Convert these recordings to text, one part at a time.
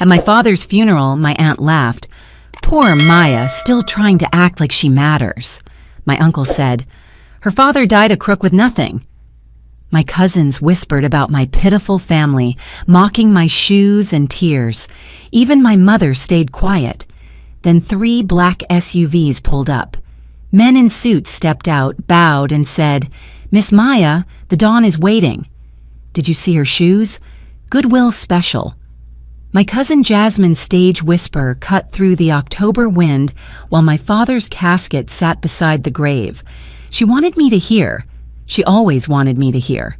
At my father's funeral, my aunt laughed. Poor Maya, still trying to act like she matters. My uncle said, her father died a crook with nothing. My cousins whispered about my pitiful family, mocking my shoes and tears. Even my mother stayed quiet. Then 3 black SUVs pulled up. Men in suits stepped out, bowed, and said, Miss Maya, the Dawn is waiting. Did you see her shoes? Goodwill Special. My cousin Jasmine's stage whisper cut through the October wind while my father's casket sat beside the grave. She wanted me to hear. She always wanted me to hear.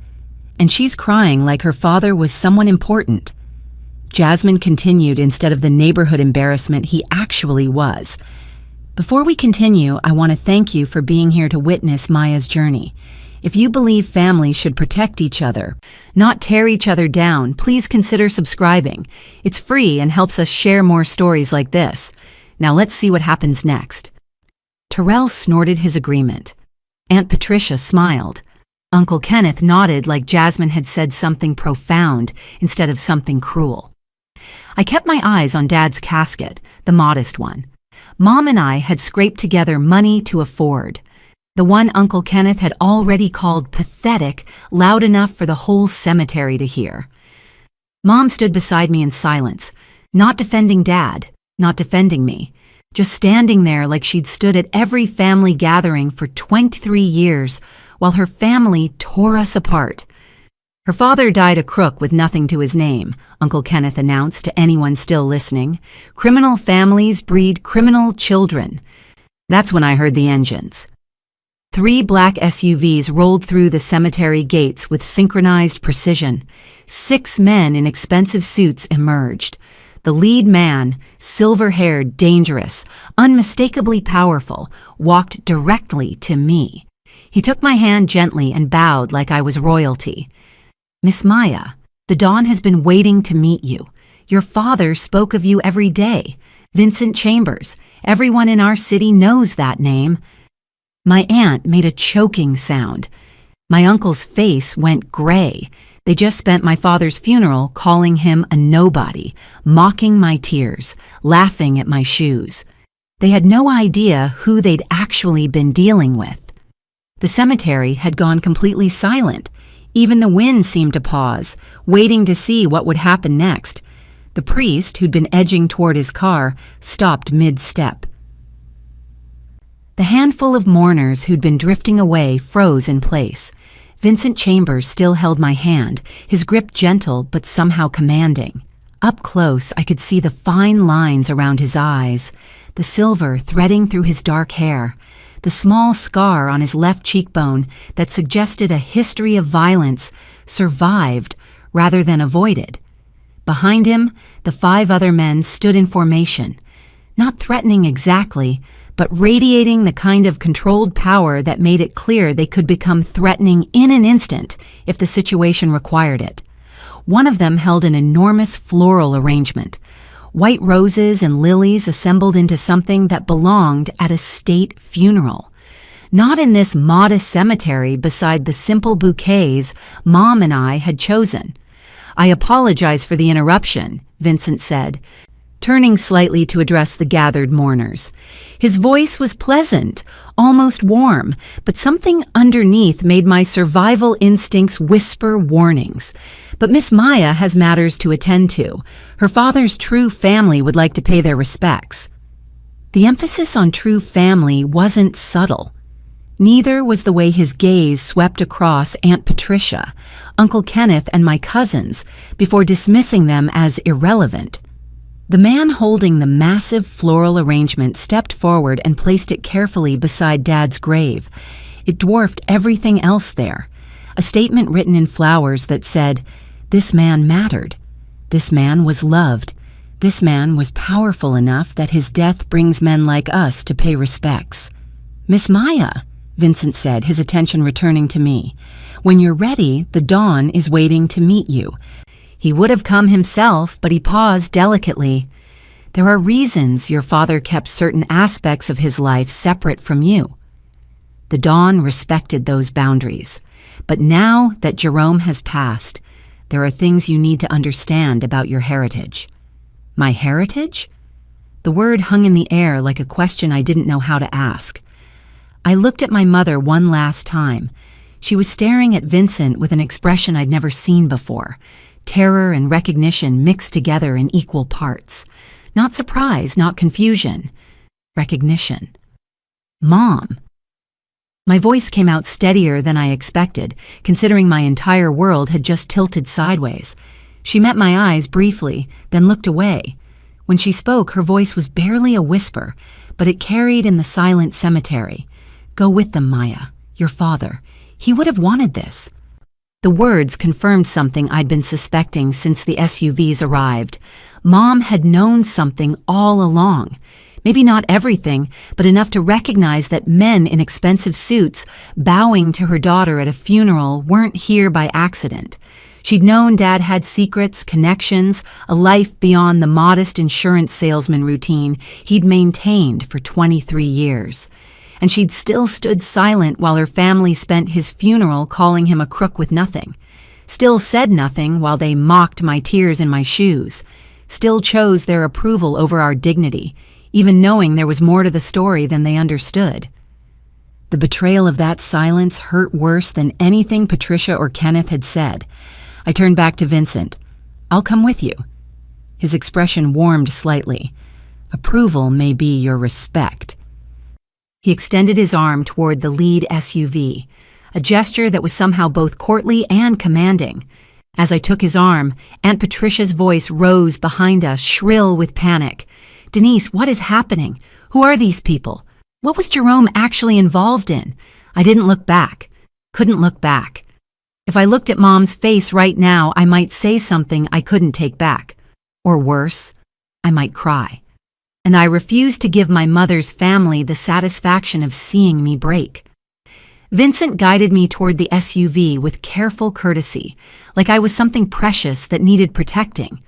And she's crying like her father was someone important. Jasmine continued instead of the neighborhood embarrassment he actually was. Before we continue, I want to thank you for being here to witness Maya's journey. If you believe families should protect each other, not tear each other down, please consider subscribing. It's free and helps us share more stories like this. Now let's see what happens next. Terrell snorted his agreement. Aunt Patricia smiled. Uncle Kenneth nodded like Jasmine had said something profound instead of something cruel. I kept my eyes on Dad's casket, the modest one. Mom and I had scraped together money to afford. The one Uncle Kenneth had already called pathetic, loud enough for the whole cemetery to hear. Mom stood beside me in silence, not defending Dad, not defending me, just standing there like she'd stood at every family gathering for 23 years while her family tore us apart. Her father died a crook with nothing to his name, Uncle Kenneth announced to anyone still listening. Criminal families breed criminal children. That's when I heard the engines. 3 black SUVs rolled through the cemetery gates with synchronized precision. 6 men in expensive suits emerged. The lead man, silver-haired, dangerous, unmistakably powerful, walked directly to me. He took my hand gently and bowed like I was royalty. Miss Maya, the Dawn has been waiting to meet you. Your father spoke of you every day. Vincent Chambers. Everyone in our city knows that name. My aunt made a choking sound. My uncle's face went gray. They just spent my father's funeral calling him a nobody, mocking my tears, laughing at my shoes. They had no idea who they'd actually been dealing with. The cemetery had gone completely silent. Even the wind seemed to pause, waiting to see what would happen next. The priest, who'd been edging toward his car, stopped mid-step. The handful of mourners who'd been drifting away froze in place. Vincent Chambers still held my hand, his grip gentle but somehow commanding. Up close, I could see the fine lines around his eyes, the silver threading through his dark hair, the small scar on his left cheekbone that suggested a history of violence survived rather than avoided. Behind him, the 5 other men stood in formation, not threatening exactly, but radiating the kind of controlled power that made it clear they could become threatening in an instant if the situation required it. One of them held an enormous floral arrangement, white roses and lilies assembled into something that belonged at a state funeral. Not in this modest cemetery beside the simple bouquets Mom and I had chosen. I apologize for the interruption, Vincent said, turning slightly to address the gathered mourners. His voice was pleasant, almost warm, but something underneath made my survival instincts whisper warnings. But Miss Maya has matters to attend to. Her father's true family would like to pay their respects. The emphasis on true family wasn't subtle. Neither was the way his gaze swept across Aunt Patricia, Uncle Kenneth, and my cousins before dismissing them as irrelevant. The man holding the massive floral arrangement stepped forward and placed it carefully beside Dad's grave. It dwarfed everything else there. A statement written in flowers that said, "This man mattered. This man was loved. This man was powerful enough that his death brings men like us to pay respects." "Miss Maya," Vincent said, his attention returning to me. "When you're ready, the Dawn is waiting to meet you." He would have come himself, but he paused delicately. "There are reasons your father kept certain aspects of his life separate from you." The Dawn respected those boundaries. But now that Jerome has passed, there are things you need to understand about your heritage. My heritage? The word hung in the air like a question I didn't know how to ask. I looked at my mother one last time. She was staring at Vincent with an expression I'd never seen before. Terror and recognition mixed together in equal parts. Not surprise, not confusion. Recognition. Mom. My voice came out steadier than I expected, considering my entire world had just tilted sideways. She met my eyes briefly, then looked away. When she spoke, her voice was barely a whisper, but it carried in the silent cemetery. Go with them, Maya. Your father. He would have wanted this. The words confirmed something I'd been suspecting since the SUVs arrived. Mom had known something all along. Maybe not everything, but enough to recognize that men in expensive suits bowing to her daughter at a funeral weren't here by accident. She'd known Dad had secrets, connections, a life beyond the modest insurance salesman routine he'd maintained for 23 years. And she'd still stood silent while her family spent his funeral calling him a crook with nothing. Still said nothing while they mocked my tears in my shoes. Still chose their approval over our dignity, even knowing there was more to the story than they understood. The betrayal of that silence hurt worse than anything Patricia or Kenneth had said. I turned back to Vincent. I'll come with you. His expression warmed slightly. Approval may be your respect. He extended his arm toward the lead SUV, a gesture that was somehow both courtly and commanding. As I took his arm, Aunt Patricia's voice rose behind us, shrill with panic. Denise, what is happening? Who are these people? What was Jerome actually involved in? I didn't look back. Couldn't look back. If I looked at Mom's face right now, I might say something I couldn't take back. Or worse, I might cry. And I refused to give my mother's family the satisfaction of seeing me break. Vincent guided me toward the SUV with careful courtesy, like I was something precious that needed protecting.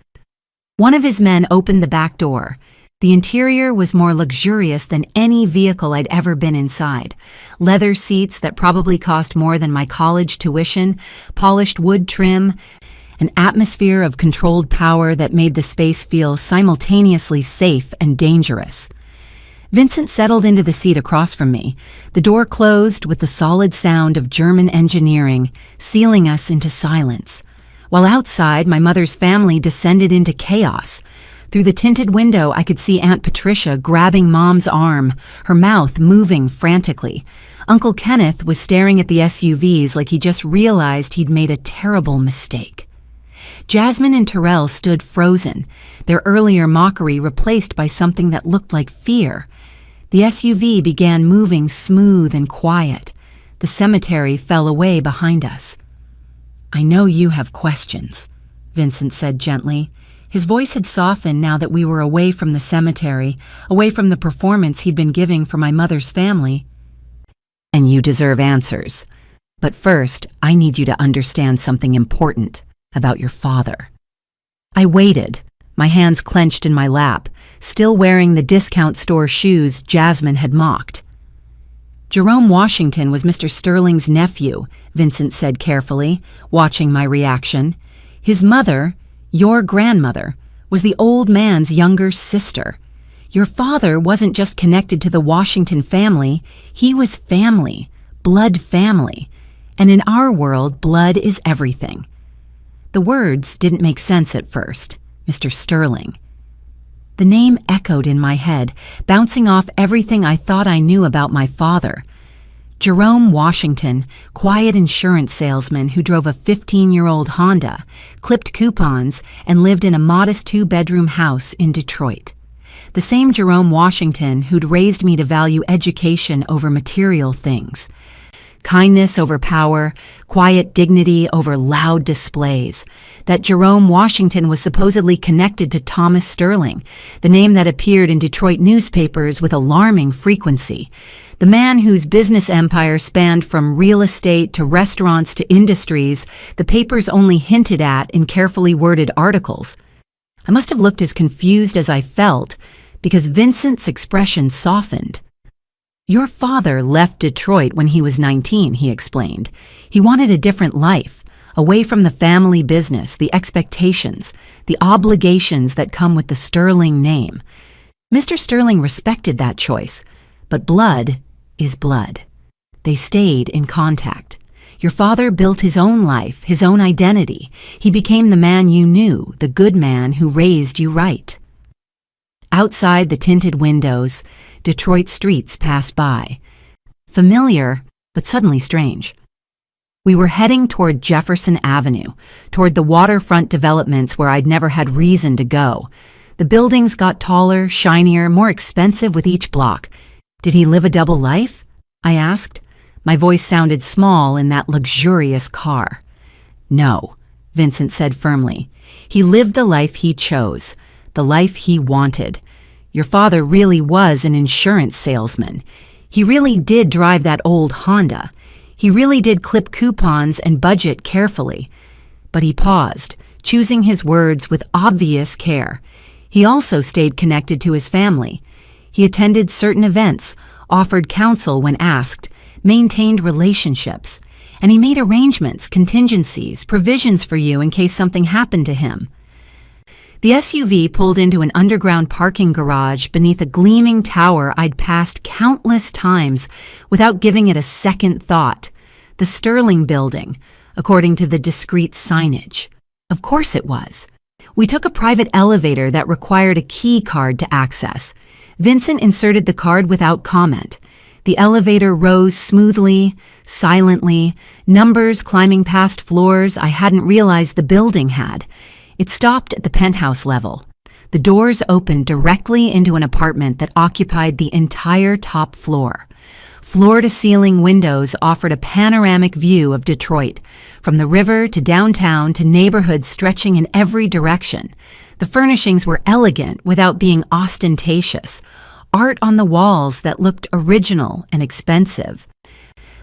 One of his men opened the back door. The interior was more luxurious than any vehicle I'd ever been inside. Leather seats that probably cost more than my college tuition, polished wood trim, an atmosphere of controlled power that made the space feel simultaneously safe and dangerous. Vincent settled into the seat across from me. The door closed with the solid sound of German engineering, sealing us into silence. While outside, my mother's family descended into chaos. Through the tinted window, I could see Aunt Patricia grabbing Mom's arm, her mouth moving frantically. Uncle Kenneth was staring at the SUVs like he just realized he'd made a terrible mistake. Jasmine and Terrell stood frozen, their earlier mockery replaced by something that looked like fear. The SUV began moving smooth and quiet. The cemetery fell away behind us. I know you have questions, Vincent said gently. His voice had softened now that we were away from the cemetery, away from the performance he'd been giving for my mother's family. And you deserve answers. But first, I need you to understand something important about your father. I waited, my hands clenched in my lap, still wearing the discount store shoes Jasmine had mocked. Jerome Washington was Mr. Sterling's nephew, Vincent said carefully, watching my reaction. His mother, your grandmother, was the old man's younger sister. Your father wasn't just connected to the Washington family, he was family, blood family. And in our world, blood is everything. The words didn't make sense at first. Mr. Sterling. The name echoed in my head, bouncing off everything I thought I knew about my father. Jerome Washington, quiet insurance salesman who drove a 15-year-old Honda, clipped coupons, and lived in a modest 2-bedroom house in Detroit. The same Jerome Washington who'd raised me to value education over material things. Kindness over power, quiet dignity over loud displays. That Jerome Washington was supposedly connected to Thomas Sterling, the name that appeared in Detroit newspapers with alarming frequency. The man whose business empire spanned from real estate to restaurants to industries the papers only hinted at in carefully worded articles. I must have looked as confused as I felt, because Vincent's expression softened. Your father left Detroit when he was 19, he explained. He wanted a different life, away from the family business, the expectations, the obligations that come with the Sterling name. Mr. Sterling respected that choice, but blood is blood. They stayed in contact. Your father built his own life, his own identity. He became the man you knew, the good man who raised you right. Outside the tinted windows, Detroit streets passed by. Familiar, but suddenly strange. We were heading toward Jefferson Avenue, toward the waterfront developments where I'd never had reason to go. The buildings got taller, shinier, more expensive with each block. Did he live a double life? I asked. My voice sounded small in that luxurious car. No, Vincent said firmly. He lived the life he chose, the life he wanted. Your father really was an insurance salesman. He really did drive that old Honda. He really did clip coupons and budget carefully. But he paused, choosing his words with obvious care. He also stayed connected to his family. He attended certain events, offered counsel when asked, maintained relationships, and he made arrangements, contingencies, provisions for you in case something happened to him. The SUV pulled into an underground parking garage beneath a gleaming tower I'd passed countless times without giving it a second thought. The Sterling Building, according to the discreet signage. Of course it was. We took a private elevator that required a key card to access. Vincent inserted the card without comment. The elevator rose smoothly, silently, numbers climbing past floors I hadn't realized the building had. It stopped at the penthouse level. The doors opened directly into an apartment that occupied the entire top floor. Floor-to-ceiling windows offered a panoramic view of Detroit, from the river to downtown to neighborhoods stretching in every direction. The furnishings were elegant without being ostentatious. Art on the walls that looked original and expensive.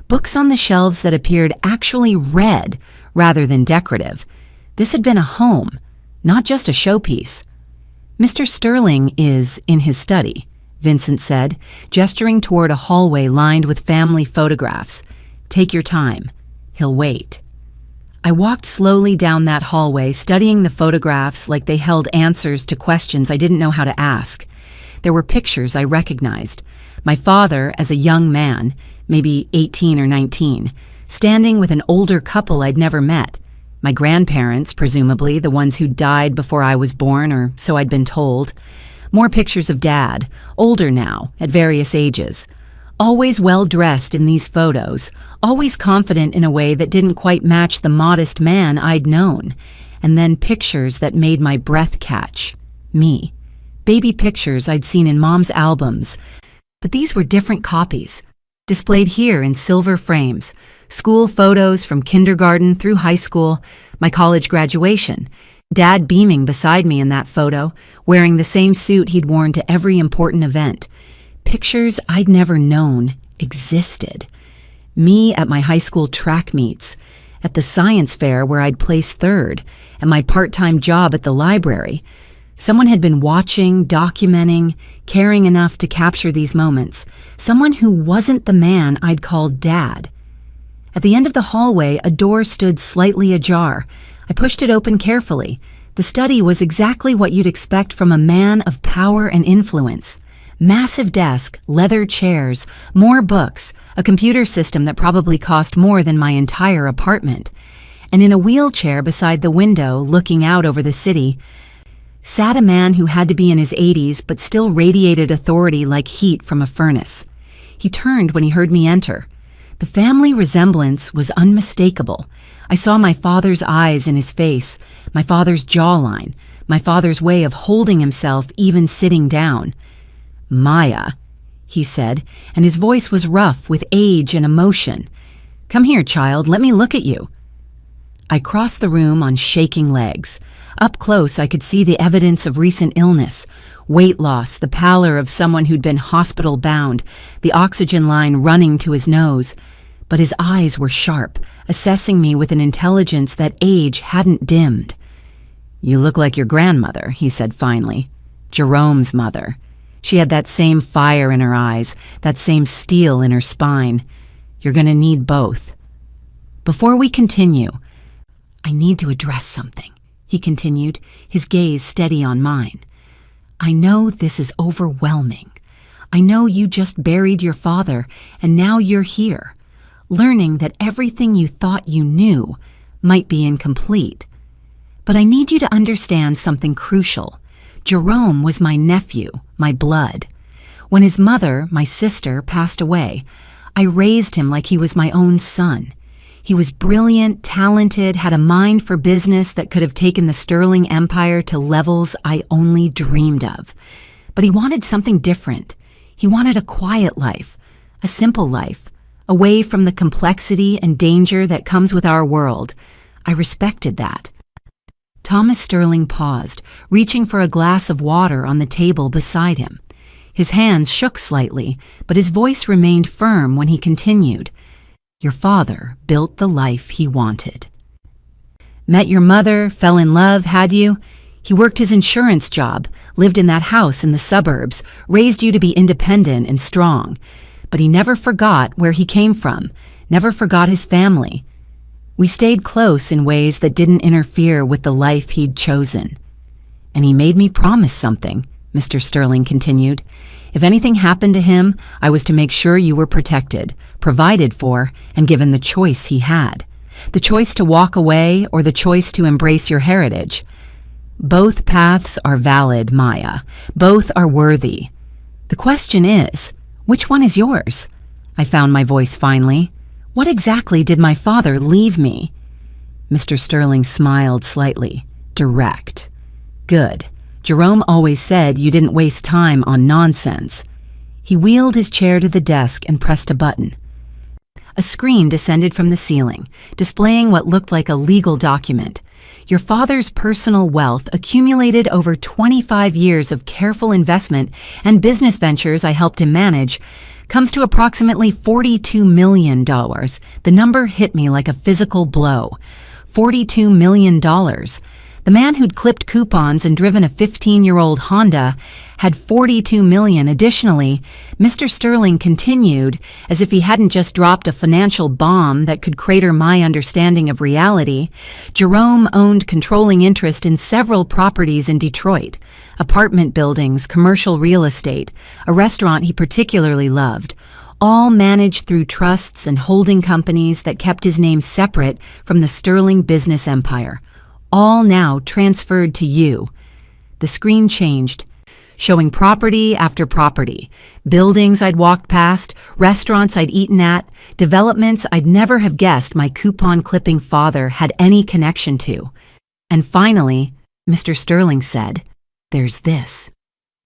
Books on the shelves that appeared actually read rather than decorative. This had been a home, not just a showpiece. Mr. Sterling is in his study, Vincent said, gesturing toward a hallway lined with family photographs. Take your time. He'll wait. I walked slowly down that hallway, studying the photographs like they held answers to questions I didn't know how to ask. There were pictures I recognized. My father as a young man, maybe 18 or 19, standing with an older couple I'd never met. My grandparents, presumably, the ones who died before I was born, or so I'd been told. More pictures of Dad, older now, at various ages. Always well-dressed in these photos, always confident in a way that didn't quite match the modest man I'd known. And then pictures that made my breath catch. Me. Baby pictures I'd seen in Mom's albums. But these were different copies, displayed here in silver frames. School photos from kindergarten through high school, my college graduation. Dad beaming beside me in that photo, wearing the same suit he'd worn to every important event. Pictures I'd never known existed. Me at my high school track meets, at the science fair where I'd placed third, and my part-time job at the library. Someone had been watching, documenting, caring enough to capture these moments. Someone who wasn't the man I'd called Dad. At the end of the hallway, a door stood slightly ajar. I pushed it open carefully. The study was exactly what you'd expect from a man of power and influence. Massive desk, leather chairs, more books, a computer system that probably cost more than my entire apartment. And in a wheelchair beside the window, looking out over the city, sat a man who had to be in his 80s but still radiated authority like heat from a furnace. He turned when he heard me enter. The family resemblance was unmistakable. I saw my father's eyes in his face, my father's jawline, my father's way of holding himself even sitting down. Maya, he said, and his voice was rough with age and emotion. Come here, child, let me look at you. I crossed the room on shaking legs. Up close, I could see the evidence of recent illness, weight loss, the pallor of someone who'd been hospital-bound, the oxygen line running to his nose. But his eyes were sharp, assessing me with an intelligence that age hadn't dimmed. You look like your grandmother, he said finally. Jerome's mother. She had that same fire in her eyes, that same steel in her spine. You're going to need both. Before we continue, I need to address something, he continued, his gaze steady on mine. I know this is overwhelming. I know you just buried your father, and now you're here, learning that everything you thought you knew might be incomplete. But I need you to understand something crucial. Jerome was my nephew, my blood. When his mother, my sister, passed away, I raised him like he was my own son. He was brilliant, talented, had a mind for business that could have taken the Sterling Empire to levels I only dreamed of. But he wanted something different. He wanted a quiet life, a simple life, away from the complexity and danger that comes with our world. I respected that. Thomas Sterling paused, reaching for a glass of water on the table beside him. His hands shook slightly, but his voice remained firm when he continued. Your father built the life he wanted. Met your mother, fell in love, had you? He worked his insurance job, lived in that house in the suburbs, raised you to be independent and strong. But he never forgot where he came from, never forgot his family. We stayed close in ways that didn't interfere with the life he'd chosen. And he made me promise something, Mr. Sterling continued. If anything happened to him, I was to make sure you were protected, provided for, and given the choice he had. The choice to walk away or the choice to embrace your heritage. Both paths are valid, Maya. Both are worthy. The question is, which one is yours? I found my voice finally. What exactly did my father leave me? Mr. Sterling smiled slightly. Direct. Good. Jerome always said you didn't waste time on nonsense. He wheeled his chair to the desk and pressed a button. A screen descended from the ceiling, displaying what looked like a legal document. Your father's personal wealth accumulated over 25 years of careful investment and business ventures I helped him manage comes to approximately $42 million. The number hit me like a physical blow. $42 million. The man who'd clipped coupons and driven a 15-year-old Honda had $42 million. Additionally, Mr. Sterling continued, as if he hadn't just dropped a financial bomb that could crater my understanding of reality. Jerome owned controlling interest in several properties in Detroit, apartment buildings, commercial real estate, a restaurant he particularly loved, all managed through trusts and holding companies that kept his name separate from the Sterling business empire. All now transferred to you. The screen changed, showing property after property, buildings I'd walked past, restaurants I'd eaten at, developments I'd never have guessed my coupon-clipping father had any connection to. And finally, Mr. Sterling said, there's this.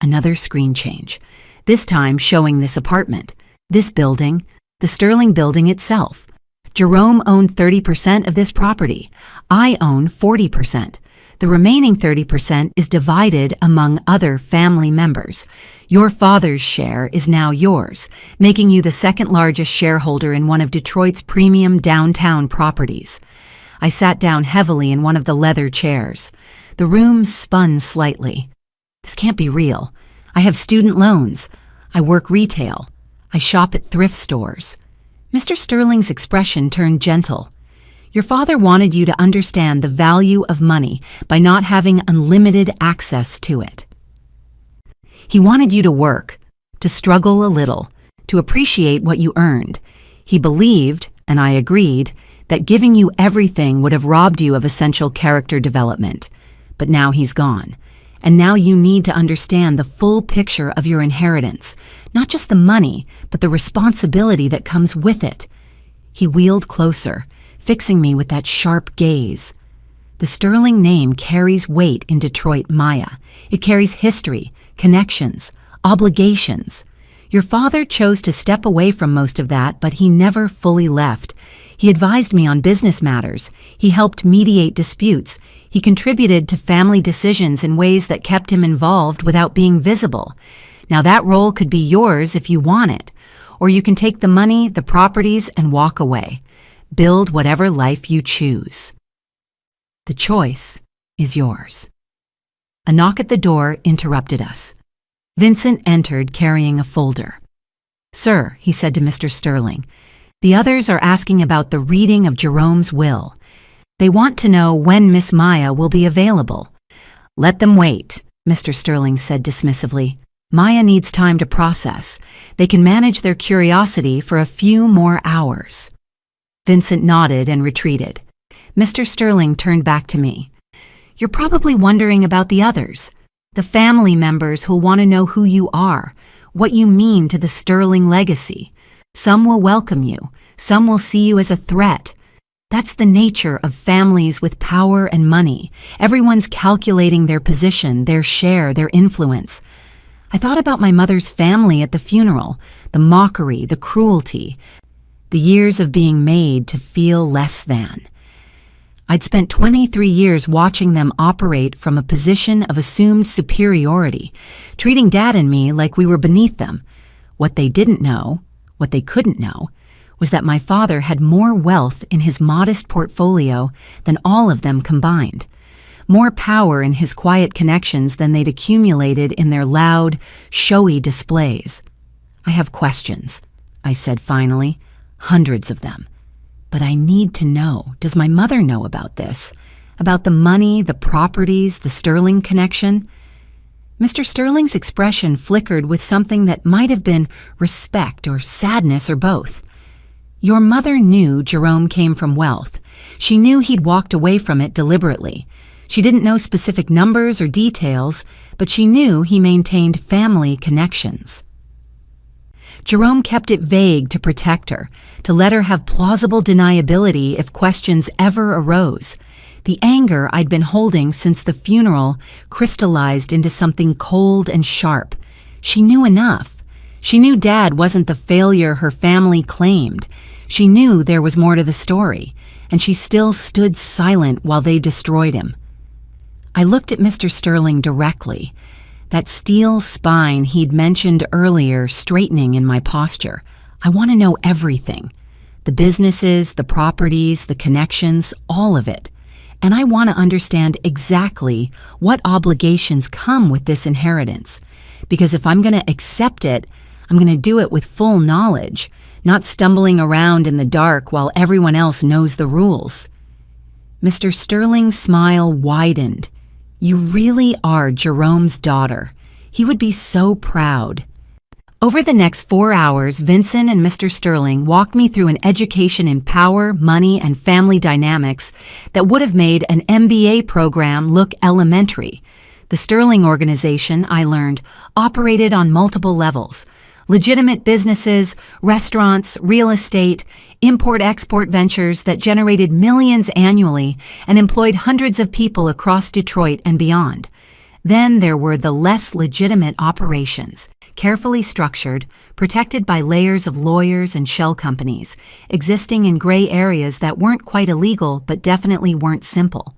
Another screen change, this time showing this apartment, this building, the Sterling building itself. Jerome owned 30% of this property. I own 40%. The remaining 30% is divided among other family members. Your father's share is now yours, making you the second largest shareholder in one of Detroit's premium downtown properties. I sat down heavily in one of the leather chairs. The room spun slightly. This can't be real. I have student loans. I work retail. I shop at thrift stores. Mr. Sterling's expression turned gentle. Your father wanted you to understand the value of money by not having unlimited access to it. He wanted you to work, to struggle a little, to appreciate what you earned. He believed, and I agreed, that giving you everything would have robbed you of essential character development. But now he's gone. And now you need to understand the full picture of your inheritance, not just the money, but the responsibility that comes with it. He wheeled closer, fixing me with that sharp gaze. The Sterling name carries weight in Detroit, Maya. It carries history, connections, obligations. Your father chose to step away from most of that, but he never fully left. He advised me on business matters. He helped mediate disputes. He contributed to family decisions in ways that kept him involved without being visible. Now that role could be yours if you want it, or you can take the money, the properties, and walk away. Build whatever life you choose. The choice is yours. A knock at the door interrupted us. Vincent entered carrying a folder. Sir, he said to Mr. Sterling, the others are asking about the reading of Jerome's will. They want to know when Miss Maya will be available. Let them wait, Mr. Sterling said dismissively. Maya needs time to process. They can manage their curiosity for a few more hours. Vincent nodded and retreated. Mr. Sterling turned back to me. You're probably wondering about the others, the family members who'll want to know who you are, what you mean to the Sterling legacy. Some will welcome you, some will see you as a threat. That's the nature of families with power and money. Everyone's calculating their position, their share, their influence. I thought about my mother's family at the funeral, the mockery, the cruelty, the years of being made to feel less than. I'd spent 23 years watching them operate from a position of assumed superiority, treating Dad and me like we were beneath them. What they didn't know, what they couldn't know, was that my father had more wealth in his modest portfolio than all of them combined. More power in his quiet connections than they'd accumulated in their loud, showy displays. I have questions, I said finally, hundreds of them. But I need to know, does my mother know about this? About the money, the properties, the Sterling connection? Mr. Sterling's expression flickered with something that might have been respect or sadness or both. Your mother knew Jerome came from wealth. She knew he'd walked away from it deliberately. She didn't know specific numbers or details, but she knew he maintained family connections. Jerome kept it vague to protect her, to let her have plausible deniability if questions ever arose. The anger I'd been holding since the funeral crystallized into something cold and sharp. She knew enough. She knew Dad wasn't the failure her family claimed. She knew there was more to the story, and she still stood silent while they destroyed him. I looked at Mr. Sterling directly, that steel spine he'd mentioned earlier straightening in my posture. I want to know everything. The businesses, the properties, the connections, all of it. And I want to understand exactly what obligations come with this inheritance. Because if I'm going to accept it, I'm going to do it with full knowledge, not stumbling around in the dark while everyone else knows the rules. Mr. Sterling's smile widened. You really are Jerome's daughter. He would be so proud. Over the next 4 hours, Vincent and Mr. Sterling walked me through an education in power, money, and family dynamics that would have made an MBA program look elementary. The Sterling organization, I learned, operated on multiple levels. Legitimate businesses, restaurants, real estate, import-export ventures that generated millions annually and employed hundreds of people across Detroit and beyond. Then there were the less legitimate operations, carefully structured, protected by layers of lawyers and shell companies, existing in gray areas that weren't quite illegal but definitely weren't simple.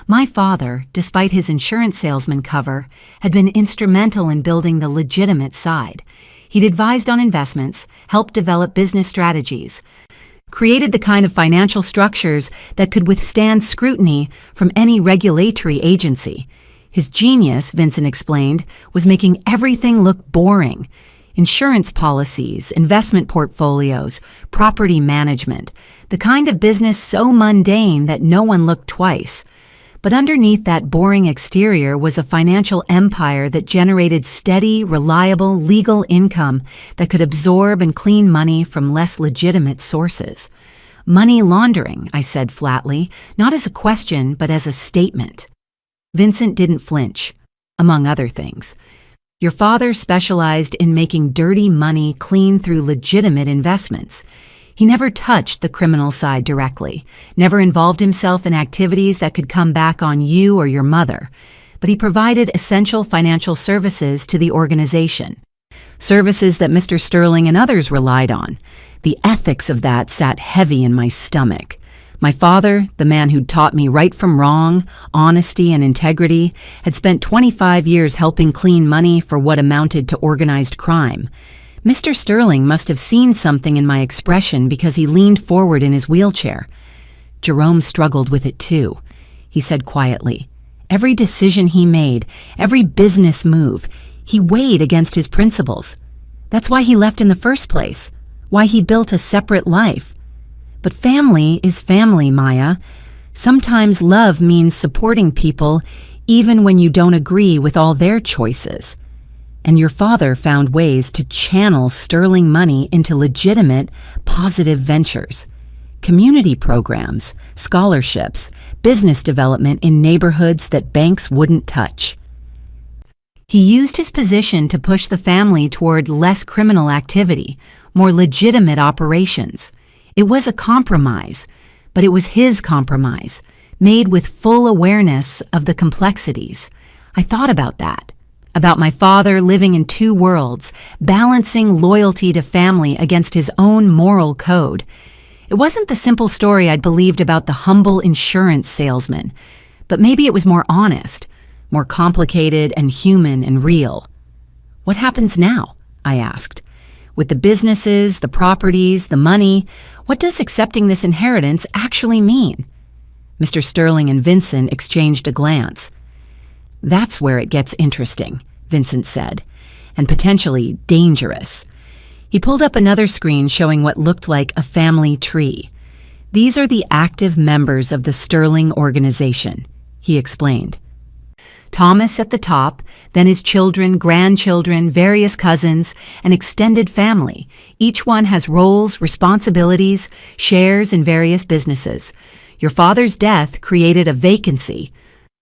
My father, despite his insurance salesman cover, had been instrumental in building the legitimate side. He'd advised on investments, helped develop business strategies, created the kind of financial structures that could withstand scrutiny from any regulatory agency. His genius, Vincent explained, was making everything look boring. Insurance policies, investment portfolios, property management, the kind of business so mundane that no one looked twice. But underneath that boring exterior was a financial empire that generated steady, reliable, legal income that could absorb and clean money from less legitimate sources. Money laundering, I said flatly, not as a question, but as a statement. Vincent didn't flinch, among other things. Your father specialized in making dirty money clean through legitimate investments. He never touched the criminal side directly, never involved himself in activities that could come back on you or your mother, but he provided essential financial services to the organization, services that Mr. Sterling and others relied on. The ethics of that sat heavy in my stomach. My father, the man who'd taught me right from wrong, honesty and integrity, had spent 25 years helping clean money for what amounted to organized crime. Mr. Sterling must have seen something in my expression because he leaned forward in his wheelchair. Jerome struggled with it too. He said quietly, every decision he made, every business move, he weighed against his principles. That's why he left in the first place, why he built a separate life. But family is family, Maya. Sometimes love means supporting people even when you don't agree with all their choices. And your father found ways to channel sterling money into legitimate, positive ventures. Community programs, scholarships, business development in neighborhoods that banks wouldn't touch. He used his position to push the family toward less criminal activity, more legitimate operations. It was a compromise, but it was his compromise, made with full awareness of the complexities. I thought about that, about my father living in two worlds, balancing loyalty to family against his own moral code. It wasn't the simple story I'd believed about the humble insurance salesman, but maybe it was more honest, more complicated and human and real. What happens now? I asked. With the businesses, the properties, the money, what does accepting this inheritance actually mean? Mr. Sterling and Vincent exchanged a glance. That's where it gets interesting, Vincent said, and potentially dangerous. He pulled up another screen showing what looked like a family tree. These are the active members of the Sterling organization, he explained. Thomas at the top, then his children, grandchildren, various cousins, an extended family. Each one has roles, responsibilities, shares in various businesses. Your father's death created a vacancy.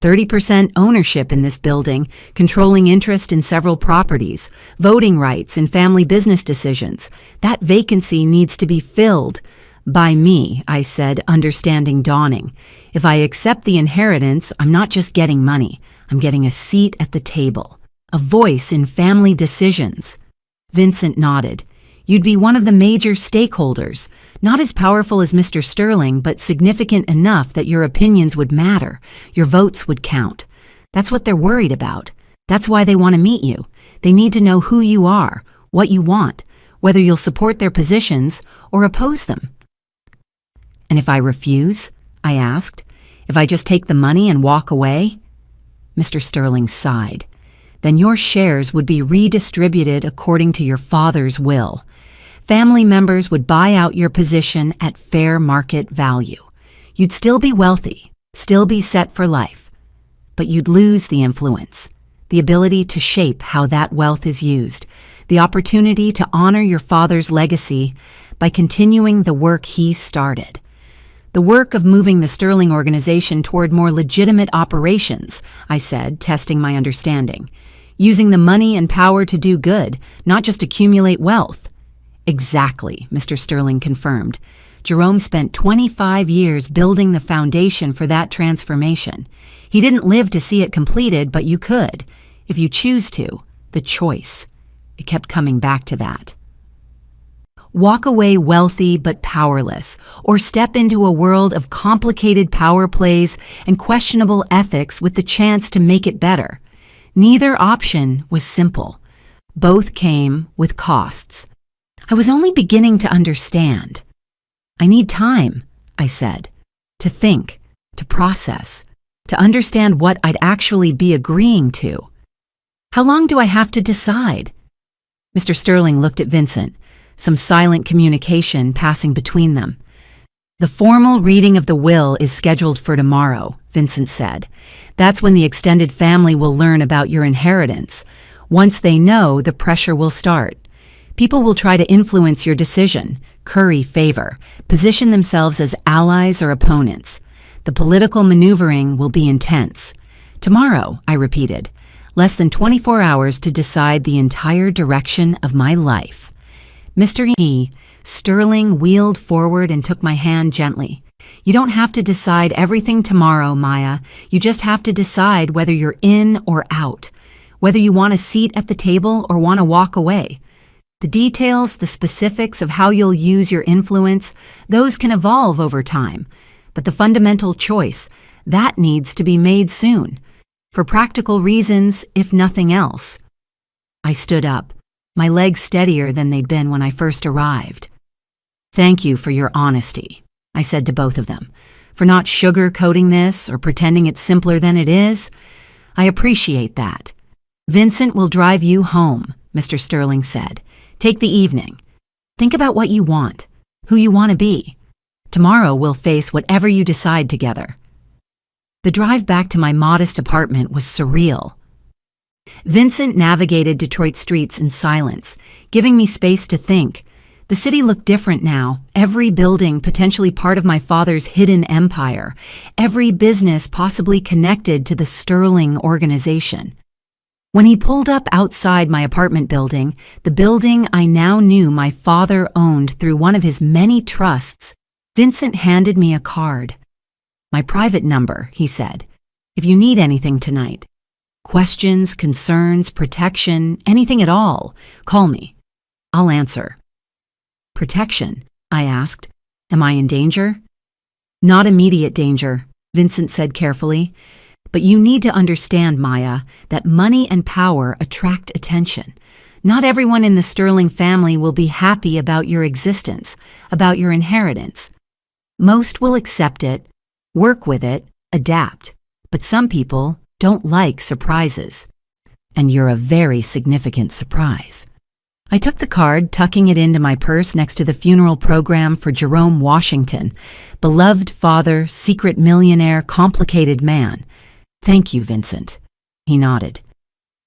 30% ownership in this building, controlling interest in several properties, voting rights in family business decisions. That vacancy needs to be filled. By me, I said, understanding dawning. If I accept the inheritance, I'm not just getting money. I'm getting a seat at the table, a voice in family decisions. Vincent nodded. You'd be one of the major stakeholders, not as powerful as Mr. Sterling, but significant enough that your opinions would matter, your votes would count. That's what they're worried about. That's why they want to meet you. They need to know who you are, what you want, whether you'll support their positions or oppose them. And if I refuse? I asked. If I just take the money and walk away? Mr. Sterling sighed. Then your shares would be redistributed according to your father's will. Family members would buy out your position at fair market value. You'd still be wealthy, still be set for life, but you'd lose the influence, the ability to shape how that wealth is used, the opportunity to honor your father's legacy by continuing the work he started. The work of moving the Sterling organization toward more legitimate operations, I said, testing my understanding. Using the money and power to do good, not just accumulate wealth. Exactly, Mr. Sterling confirmed. Jerome spent 25 years building the foundation for that transformation. He didn't live to see it completed, but you could, if you choose to. The choice. It kept coming back to that. Walk away wealthy but powerless, or step into a world of complicated power plays and questionable ethics with the chance to make it better. Neither option was simple. Both came with costs. I was only beginning to understand. I need time, I said, to think, to process, to understand what I'd actually be agreeing to. How long do I have to decide? Mr. Sterling looked at Vincent, some silent communication passing between them. The formal reading of the will is scheduled for tomorrow, Vincent said. That's when the extended family will learn about your inheritance. Once they know, the pressure will start. People will try to influence your decision, curry favor, position themselves as allies or opponents. The political maneuvering will be intense. Tomorrow, I repeated, less than 24 hours to decide the entire direction of my life. Mr. Sterling wheeled forward and took my hand gently. You don't have to decide everything tomorrow, Maya. You just have to decide whether you're in or out, whether you want a seat at the table or want to walk away. The details, the specifics of how you'll use your influence, those can evolve over time. But the fundamental choice, that needs to be made soon. For practical reasons, if nothing else. I stood up, my legs steadier than they'd been when I first arrived. Thank you for your honesty, I said to both of them, for not sugarcoating this or pretending it's simpler than it is. I appreciate that. Vincent will drive you home, Mr. Sterling said. Take the evening. Think about what you want, who you want to be. Tomorrow we'll face whatever you decide together. The drive back to my modest apartment was surreal. Vincent navigated Detroit streets in silence, giving me space to think. The city looked different now, every building potentially part of my father's hidden empire, every business possibly connected to the Sterling organization. When he pulled up outside my apartment building, the building I now knew my father owned through one of his many trusts, Vincent handed me a card. "My private number," he said, "if you need anything tonight. Questions, concerns, protection, anything at all, call me. I'll answer." "Protection?" I asked. "Am I in danger?" "Not immediate danger," Vincent said carefully. "But you need to understand, Maya, that money and power attract attention. Not everyone in the Sterling family will be happy about your existence, about your inheritance. Most will accept it, work with it, adapt. But some people don't like surprises. And you're a very significant surprise." I took the card, tucking it into my purse next to the funeral program for Jerome Washington, beloved father, secret millionaire, complicated man. "Thank you, Vincent." He nodded.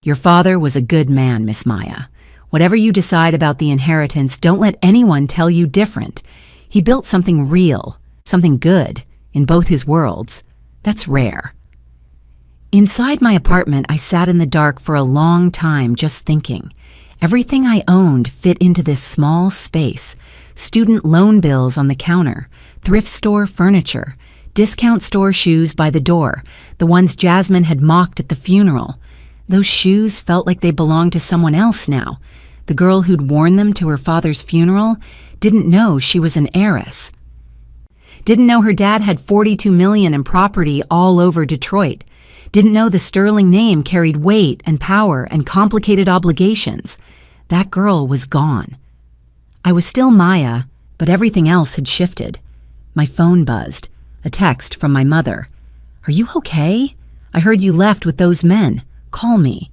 "Your father was a good man, Miss Maya. Whatever you decide about the inheritance, don't let anyone tell you different. He built something real, something good, in both his worlds. That's rare." Inside my apartment, I sat in the dark for a long time just thinking. Everything I owned fit into this small space. Student loan bills on the counter, thrift store furniture, discount store shoes by the door, the ones Jasmine had mocked at the funeral. Those shoes felt like they belonged to someone else now. The girl who'd worn them to her father's funeral didn't know she was an heiress. Didn't know her dad had $42 million in property all over Detroit. Didn't know the Sterling name carried weight and power and complicated obligations. That girl was gone. I was still Maya, but everything else had shifted. My phone buzzed. A text from my mother. "Are you okay? I heard you left with those men. Call me."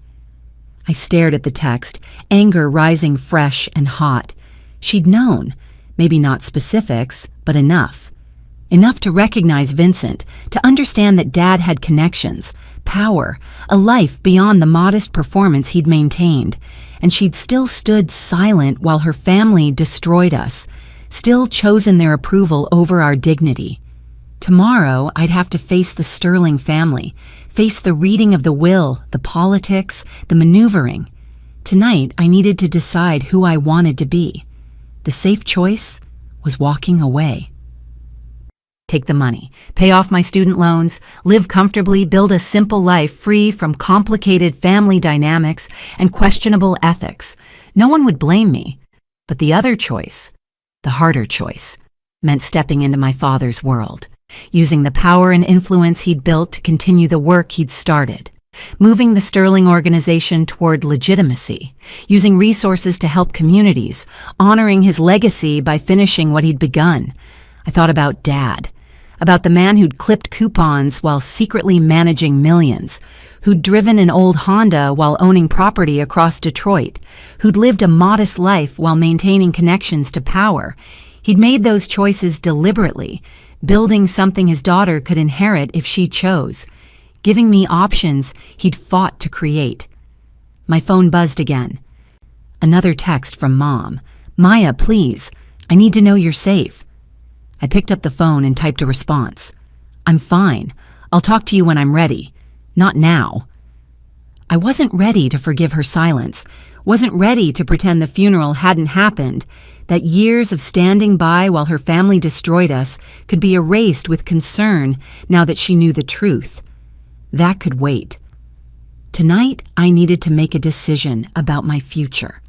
I stared at the text, anger rising fresh and hot. She'd known. Maybe not specifics, but enough. Enough to recognize Vincent, to understand that Dad had connections, power, a life beyond the modest performance he'd maintained, and she'd still stood silent while her family destroyed us, still chosen their approval over our dignity. Tomorrow, I'd have to face the Sterling family, face the reading of the will, the politics, the maneuvering. Tonight, I needed to decide who I wanted to be. The safe choice was walking away. Take the money, pay off my student loans, live comfortably, build a simple life free from complicated family dynamics and questionable ethics. No one would blame me. But the other choice, the harder choice, meant stepping into my father's world, using the power and influence he'd built to continue the work he'd started, moving the Sterling organization toward legitimacy, using resources to help communities, honoring his legacy by finishing what he'd begun. I thought about Dad, about the man who'd clipped coupons while secretly managing millions, who'd driven an old Honda while owning property across Detroit, who'd lived a modest life while maintaining connections to power. He'd made those choices deliberately, building something his daughter could inherit if she chose, giving me options he'd fought to create. My phone buzzed again. Another text from Mom. "Maya, please, I need to know you're safe." I picked up the phone and typed a response. "I'm fine. I'll talk to you when I'm ready. Not now." I wasn't ready to forgive her silence, wasn't ready to pretend the funeral hadn't happened, that years of standing by while her family destroyed us could be erased with concern now that she knew the truth. That could wait. Tonight, I needed to make a decision about my future.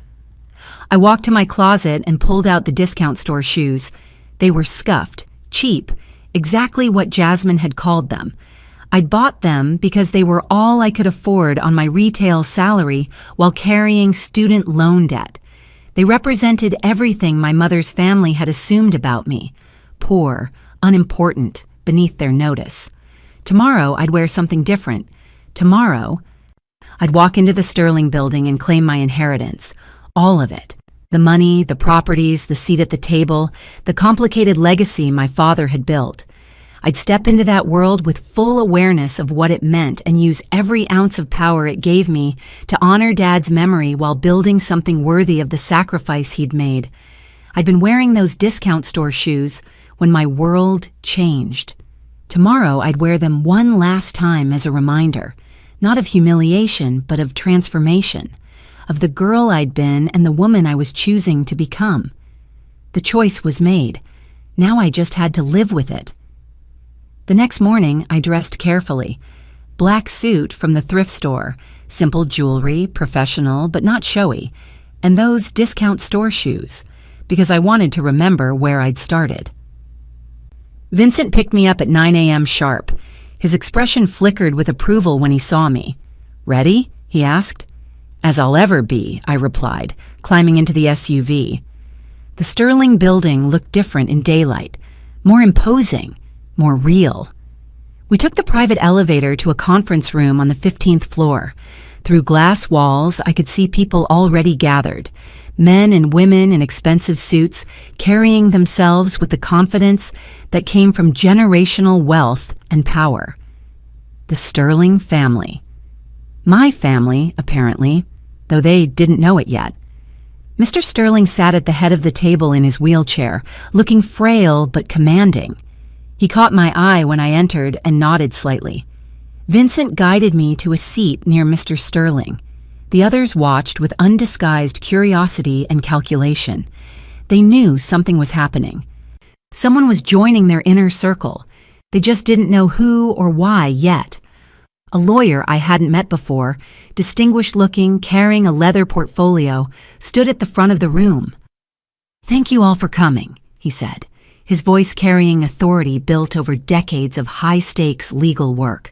I walked to my closet and pulled out the discount store shoes. They were scuffed, cheap, exactly what Jasmine had called them. I'd bought them because they were all I could afford on my retail salary while carrying student loan debt. They represented everything my mother's family had assumed about me. Poor, unimportant, beneath their notice. Tomorrow, I'd wear something different. Tomorrow, I'd walk into the Sterling building and claim my inheritance. All of it. The money, the properties, the seat at the table, the complicated legacy my father had built. I'd step into that world with full awareness of what it meant and use every ounce of power it gave me to honor Dad's memory while building something worthy of the sacrifice he'd made. I'd been wearing those discount store shoes when my world changed. Tomorrow I'd wear them one last time as a reminder, not of humiliation, but of transformation, of the girl I'd been and the woman I was choosing to become. The choice was made. Now I just had to live with it. The next morning, I dressed carefully. Black suit from the thrift store, simple jewelry, professional but not showy, and those discount store shoes, because I wanted to remember where I'd started. Vincent picked me up at 9 a.m. sharp. His expression flickered with approval when he saw me. "Ready?" he asked. "As I'll ever be," I replied, climbing into the SUV. The Sterling building looked different in daylight, more imposing, more real. We took the private elevator to a conference room on the 15th floor. Through glass walls, I could see people already gathered, men and women in expensive suits, carrying themselves with the confidence that came from generational wealth and power. The Sterling family. My family, apparently, though they didn't know it yet. Mr. Sterling sat at the head of the table in his wheelchair, looking frail but commanding. He caught my eye when I entered and nodded slightly. Vincent guided me to a seat near Mr. Sterling. The others watched with undisguised curiosity and calculation. They knew something was happening. Someone was joining their inner circle. They just didn't know who or why yet. A lawyer I hadn't met before, distinguished-looking, carrying a leather portfolio, stood at the front of the room. "Thank you all for coming," he said, his voice carrying authority built over decades of high-stakes legal work.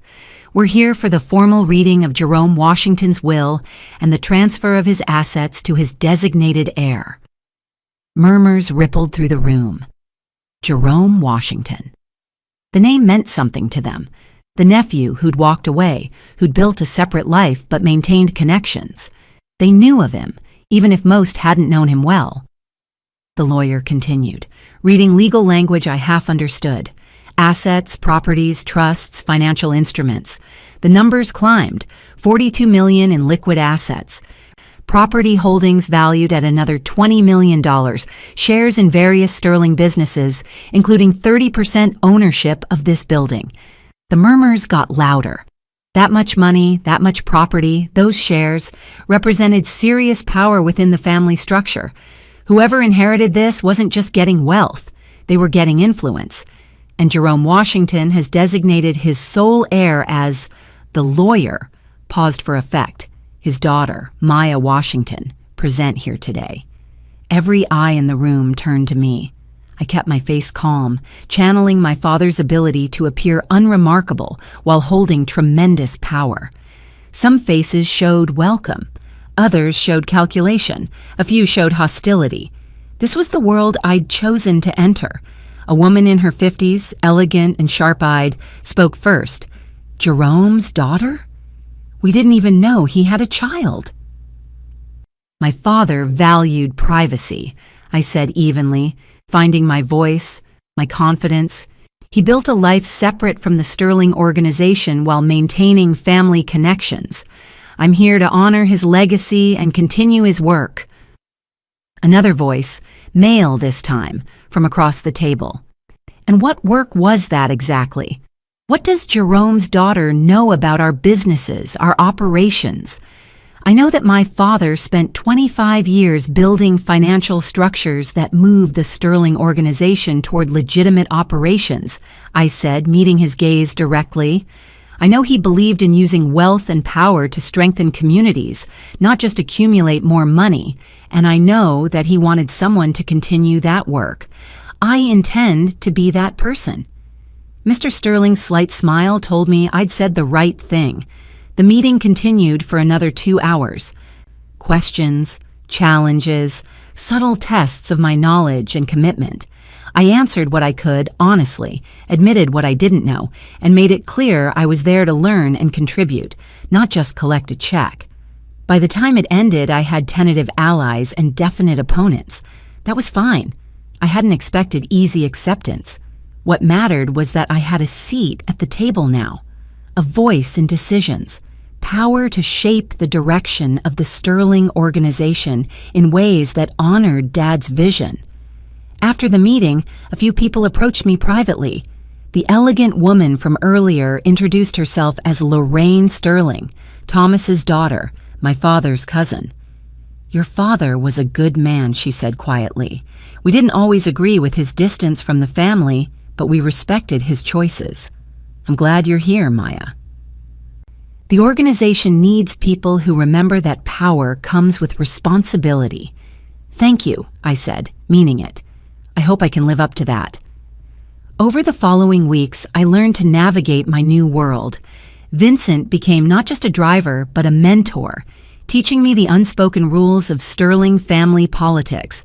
"We're here for the formal reading of Jerome Washington's will and the transfer of his assets to his designated heir." Murmurs rippled through the room. Jerome Washington. The name meant something to them. The nephew who'd walked away, who'd built a separate life but maintained connections. They knew of him, even if most hadn't known him well. The lawyer continued, reading legal language I half understood. Assets, properties, trusts, financial instruments. The numbers climbed, 42 million in liquid assets. Property holdings valued at another $20 million, shares in various Sterling businesses, including 30% ownership of this building. The murmurs got louder. That much money, that much property, those shares, represented serious power within the family structure. Whoever inherited this wasn't just getting wealth, they were getting influence. And Jerome Washington has designated his sole heir as the lawyer, paused for effect, his daughter, Maya Washington, present here today. Every eye in the room turned to me. I kept my face calm, channeling my father's ability to appear unremarkable while holding tremendous power. Some faces showed welcome. Others showed calculation. A few showed hostility. This was the world I'd chosen to enter. A woman in her 50s, elegant and sharp-eyed, spoke first. Jerome's daughter? We didn't even know he had a child. My father valued privacy, I said evenly, finding my voice, my confidence. He built a life separate from the Sterling organization while maintaining family connections. I'm here to honor his legacy and continue his work. Another voice, male this time, from across the table. And what work was that exactly? What does Jerome's daughter know about our businesses, our operations? I know that my father spent 25 years building financial structures that moved the Sterling organization toward legitimate operations, I said, meeting his gaze directly. I know he believed in using wealth and power to strengthen communities, not just accumulate more money, and I know that he wanted someone to continue that work. I intend to be that person. Mr. Sterling's slight smile told me I'd said the right thing. The meeting continued for another 2 hours. Questions, challenges, subtle tests of my knowledge and commitment. I answered what I could honestly, admitted what I didn't know, and made it clear I was there to learn and contribute, not just collect a check. By the time it ended, I had tentative allies and definite opponents. That was fine. I hadn't expected easy acceptance. What mattered was that I had a seat at the table now, a voice in decisions, power to shape the direction of the Sterling organization in ways that honored Dad's vision. After the meeting, a few people approached me privately. The elegant woman from earlier introduced herself as Lorraine Sterling, Thomas's daughter, my father's cousin. "Your father was a good man," she said quietly. "We didn't always agree with his distance from the family, but we respected his choices. I'm glad you're here, Maya." The organization needs people who remember that power comes with responsibility. "Thank you," I said, meaning it. "I hope I can live up to that." Over the following weeks, I learned to navigate my new world. Vincent became not just a driver, but a mentor, teaching me the unspoken rules of Sterling family politics.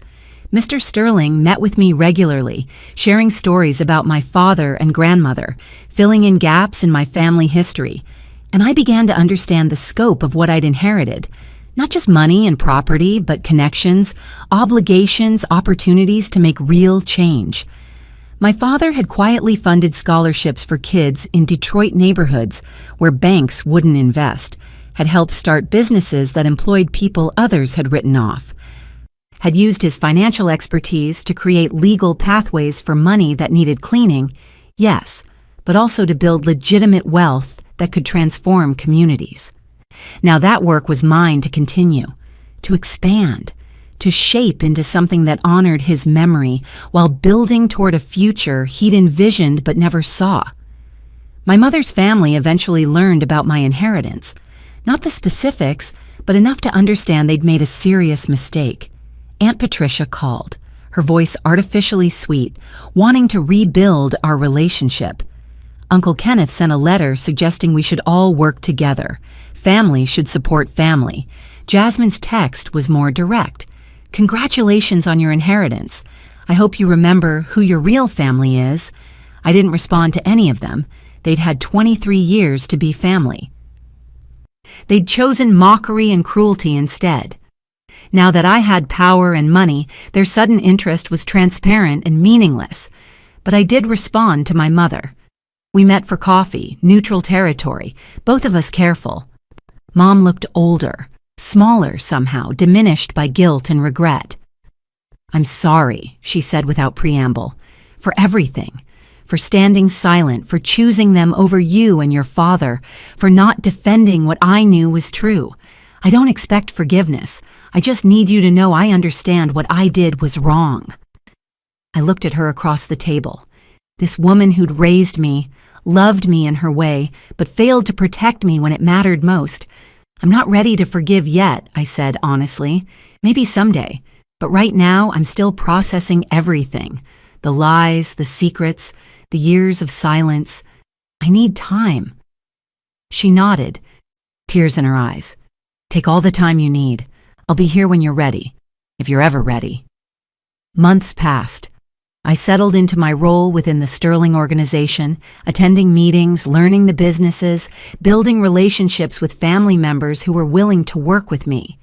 Mr. Sterling met with me regularly, sharing stories about my father and grandmother, filling in gaps in my family history, and I began to understand the scope of what I'd inherited. Not just money and property, but connections, obligations, opportunities to make real change. My father had quietly funded scholarships for kids in Detroit neighborhoods where banks wouldn't invest, had helped start businesses that employed people others had written off, had used his financial expertise to create legal pathways for money that needed cleaning, yes, but also to build legitimate wealth that could transform communities. Now that work was mine to continue, to expand, to shape into something that honored his memory while building toward a future he'd envisioned but never saw. My mother's family eventually learned about my inheritance, not the specifics, but enough to understand they'd made a serious mistake. Aunt Patricia called, her voice artificially sweet, wanting to rebuild our relationship. Uncle Kenneth sent a letter suggesting we should all work together. Family should support family. Jasmine's text was more direct. "Congratulations on your inheritance. I hope you remember who your real family is." I didn't respond to any of them. They'd had 23 years to be family. They'd chosen mockery and cruelty instead. Now that I had power and money, their sudden interest was transparent and meaningless. But I did respond to my mother. We met for coffee, neutral territory, both of us careful. Mom looked older, smaller somehow, diminished by guilt and regret. "I'm sorry," she said without preamble, "for everything. For standing silent, for choosing them over you and your father, for not defending what I knew was true. I don't expect forgiveness. I just need you to know I understand what I did was wrong." I looked at her across the table. This woman who'd raised me, loved me in her way, but failed to protect me when it mattered most. "I'm not ready to forgive yet," I said honestly. "Maybe someday. But right now, I'm still processing everything. The lies, the secrets, the years of silence. I need time." She nodded, tears in her eyes. "Take all the time you need. I'll be here when you're ready, if you're ever ready." Months passed. I settled into my role within the Sterling organization, attending meetings, learning the businesses, building relationships with family members who were willing to work with me.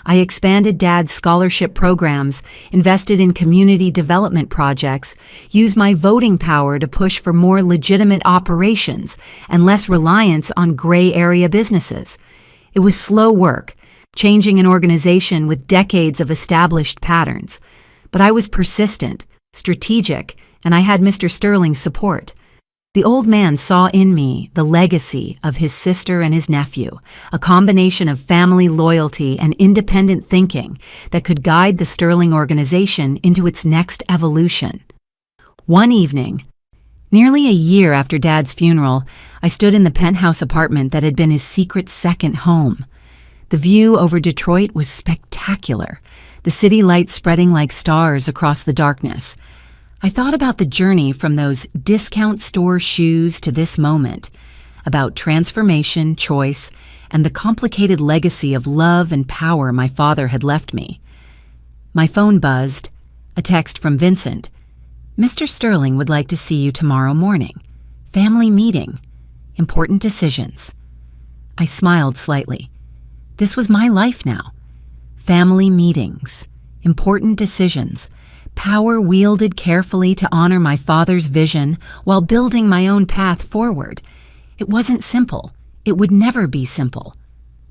I expanded Dad's scholarship programs, invested in community development projects, used my voting power to push for more legitimate operations and less reliance on gray area businesses. It was slow work, changing an organization with decades of established patterns. But I was persistent, strategic, and I had Mr. Sterling's support. The old man saw in me the legacy of his sister and his nephew, a combination of family loyalty and independent thinking that could guide the Sterling organization into its next evolution. One evening, nearly a year after Dad's funeral, I stood in the penthouse apartment that had been his secret second home. The view over Detroit was spectacular, the city lights spreading like stars across the darkness. I thought about the journey from those discount store shoes to this moment, about transformation, choice, and the complicated legacy of love and power my father had left me. My phone buzzed, a text from Vincent. "Mr. Sterling would like to see you tomorrow morning. Family meeting. Important decisions." I smiled slightly. This was my life now. Family meetings, important decisions, Power wielded carefully to honor my father's vision while building my own path forward. It wasn't simple. It would never be simple.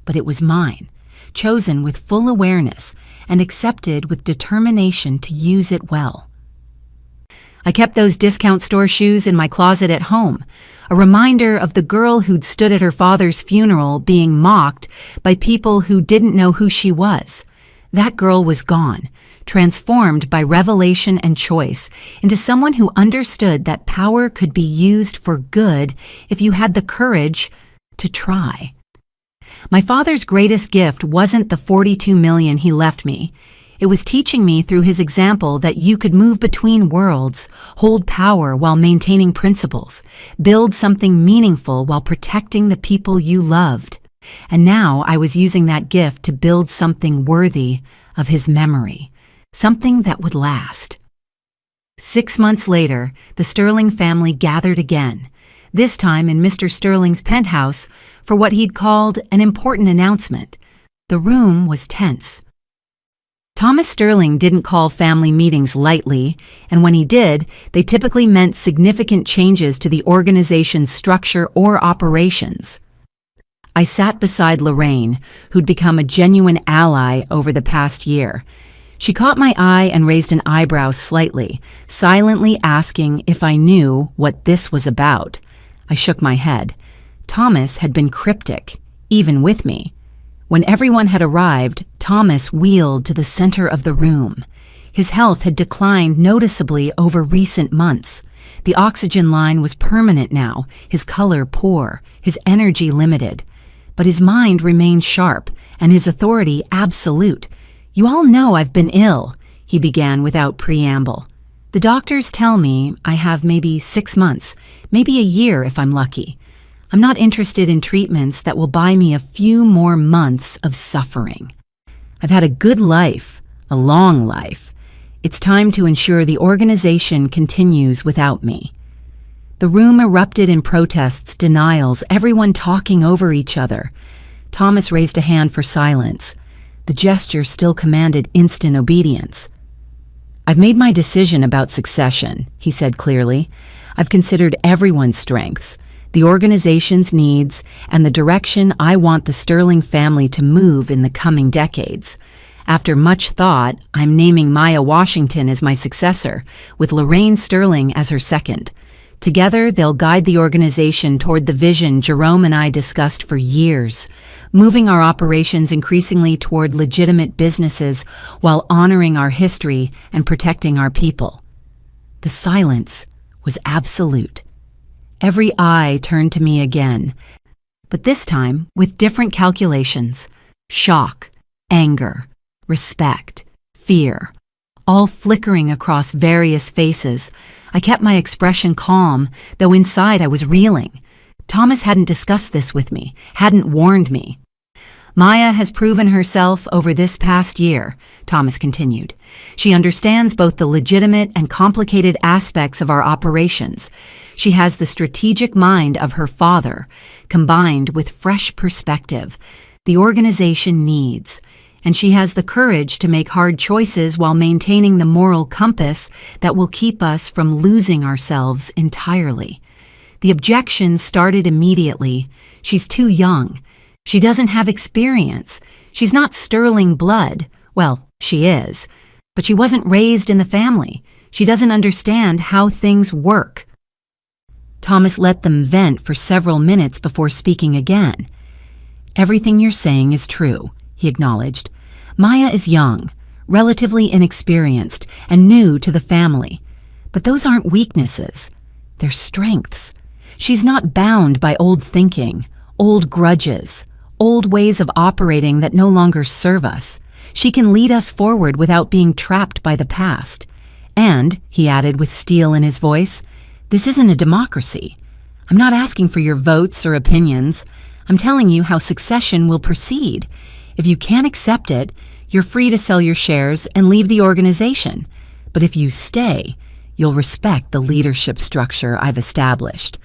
But it was mine, chosen with full awareness and accepted with determination to use it well. I kept those discount store shoes in my closet at home, a reminder of the girl who'd stood at her father's funeral being mocked by people who didn't know who she was. That girl was gone, transformed by revelation and choice into someone who understood that power could be used for good if you had the courage to try. My father's greatest gift wasn't the $42 million he left me. It was teaching me through his example that you could move between worlds, hold power while maintaining principles, build something meaningful while protecting the people you loved. And now I was using that gift to build something worthy of his memory, something that would last. 6 months later, the Sterling family gathered again, this time in Mr. Sterling's penthouse for what he'd called an important announcement. The room was tense. Thomas Sterling didn't call family meetings lightly, and when he did, they typically meant significant changes to the organization's structure or operations. I sat beside Lorraine, who'd become a genuine ally over the past year. She caught my eye and raised an eyebrow slightly, silently asking if I knew what this was about. I shook my head. Thomas had been cryptic, even with me. When everyone had arrived, Thomas wheeled to the center of the room. His health had declined noticeably over recent months. The oxygen line was permanent now, his color poor, his energy limited. But his mind remained sharp, and his authority absolute. "You all know I've been ill," he began without preamble. "The doctors tell me I have maybe 6 months, maybe a year if I'm lucky. I'm not interested in treatments that will buy me a few more months of suffering. I've had a good life, a long life. It's time to ensure the organization continues without me." The room erupted in protests, denials, everyone talking over each other. Thomas raised a hand for silence. The gesture still commanded instant obedience. "I've made my decision about succession," he said clearly. "I've considered everyone's strengths, the organization's needs, and the direction I want the Sterling family to move in the coming decades. After much thought, I'm naming Maya Washington as my successor, with Lorraine Sterling as her second. Together, they'll guide the organization toward the vision Jerome and I discussed for years, moving our operations increasingly toward legitimate businesses while honoring our history and protecting our people." The silence was absolute. Every eye turned to me again, but this time with different calculations: shock, anger, respect, fear, all flickering across various faces. I kept my expression calm, though inside I was reeling. Thomas hadn't discussed this with me, hadn't warned me. "Maya has proven herself over this past year," Thomas continued. "She understands both the legitimate and complicated aspects of our operations. She has the strategic mind of her father, combined with fresh perspective the organization needs. And she has the courage to make hard choices while maintaining the moral compass that will keep us from losing ourselves entirely. The objections started immediately. She's too young. She doesn't have experience. She's not Sterling blood. Well, she is. But she wasn't raised in the family. She doesn't understand how things work." Thomas let them vent for several minutes before speaking again. "Everything you're saying is true," he acknowledged. "Maya is young, relatively inexperienced, and new to the family. But those aren't weaknesses. They're strengths. She's not bound by old thinking, old grudges, old ways of operating that no longer serve us. She can lead us forward without being trapped by the past. And," he added with steel in his voice, "this isn't a democracy. I'm not asking for your votes or opinions. I'm telling you how succession will proceed. If you can't accept it, you're free to sell your shares and leave the organization. But if you stay, you'll respect the leadership structure I've established."